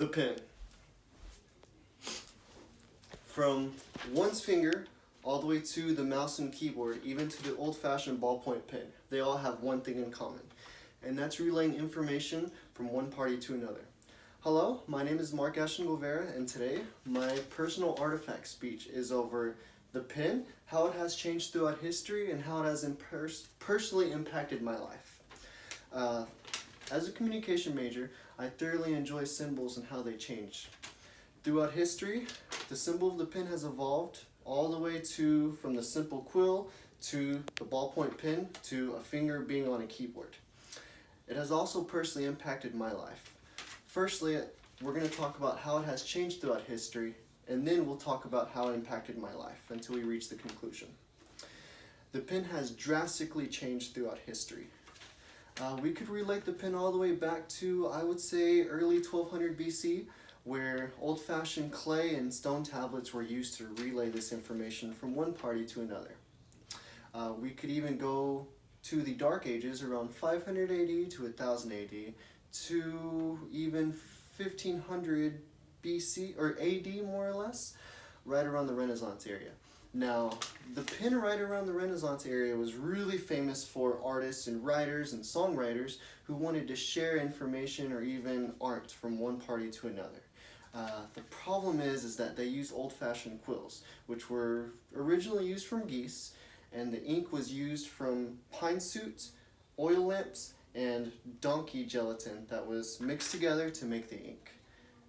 The pen. From one's finger all the way to the mouse and keyboard, even to the old-fashioned ballpoint pen, they all have one thing in common, and that's relaying information from one party to another. Hello, my name is Mark Ashton Guevara, and today my personal artifact speech is over the pen, how it has changed throughout history, and how it has personally impacted my life. As a communication major, I thoroughly enjoy symbols and how they change. Throughout history, the symbol of the pen has evolved all the way to from the simple quill to the ballpoint pen to a finger being on a keyboard. It has also personally impacted my life. Firstly, we're going to talk about how it has changed throughout history, and then we'll talk about how it impacted my life until we reach the conclusion. The pen has drastically changed throughout history. We could relate the pen all the way back to, I would say, early 1200 BC, where old-fashioned clay and stone tablets were used to relay this information from one party to another. We could even go to the Dark Ages around 500 AD to 1000 AD to even 1500 BC or AD more or less, right around the Renaissance area. Now, the pen right around the Renaissance area was really famous for artists and writers and songwriters who wanted to share information or even art from one party to another. The problem is that they used old-fashioned quills, which were originally used from geese, and the ink was used from pine soot, oil lamps, and donkey gelatin that was mixed together to make the ink.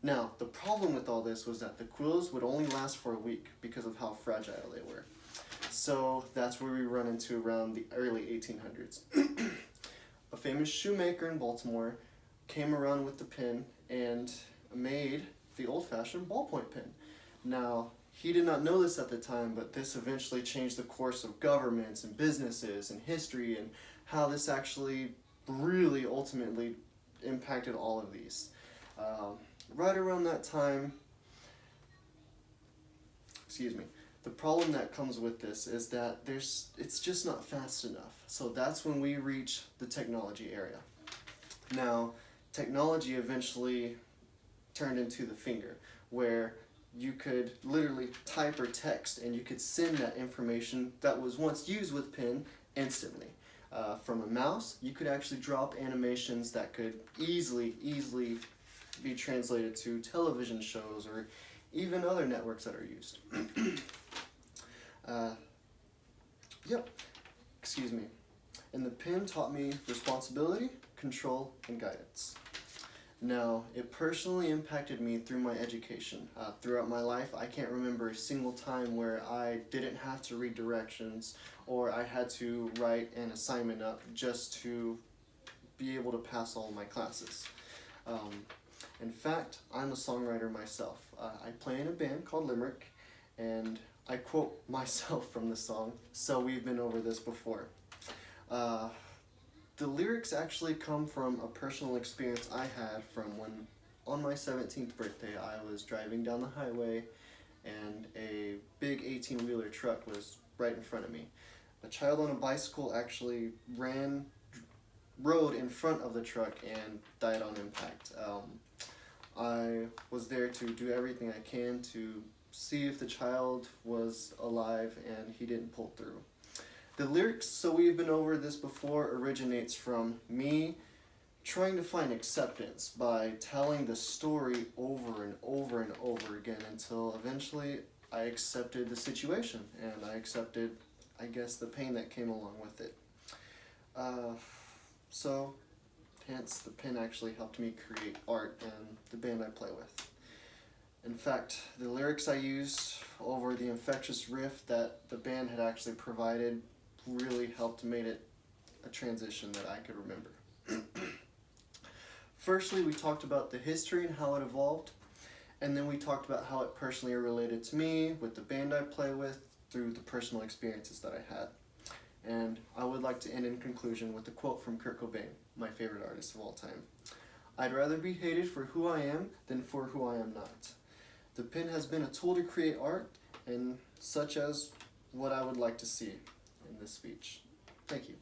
Now, the problem with all this was that the quills would only last for a week because of how fragile they were. So that's where we run into around the early 1800s. A famous shoemaker in Baltimore came around with the pen and made the old-fashioned ballpoint pen. Now, he did not know this at the time, but this eventually changed the course of governments and businesses and history, and how this actually really ultimately impacted all of these. Right around that time, the problem that comes with this is that it's just not fast enough. So that's when we reach the technology area. Now, technology eventually turned into the finger, where you could literally type or text and you could send that information that was once used with pen instantly. From a mouse, you could actually drop animations that could easily be translated to television shows or even other networks that are used. And the pen taught me responsibility, control, and guidance. Now, it personally impacted me through my education. Throughout my life, I can't remember a single time where I didn't have to read directions or I had to write an assignment up just to be able to pass all my classes. In fact, I'm a songwriter myself. I play in a band called Limerick, and I quote myself from the song, "So we've been over this before." The lyrics actually come from a personal experience I had from when, on my 17th birthday, I was driving down the highway and a big 18-wheeler truck was right in front of me. A child on a bicycle actually rode in front of the truck and died on impact. I was there to do everything I can to see if the child was alive, and he didn't pull through. The lyrics, "So we've been over this before," originates from me trying to find acceptance by telling the story over and over and over again until eventually I accepted the situation and I accepted, I guess, the pain that came along with it. So hence the pen actually helped me create art and the band I play with. In fact, the lyrics I used over the infectious riff that the band had actually provided really helped made it a transition that I could remember. Firstly, we talked about the history and how it evolved, and then we talked about how it personally related to me, with the band I play with, through the personal experiences that I had. And I would like to end in conclusion with a quote from Kurt Cobain, my favorite artist of all time. "I'd rather be hated for who I am than for who I am not." The pen has been a tool to create art, and such as what I would like to see in this speech. Thank you.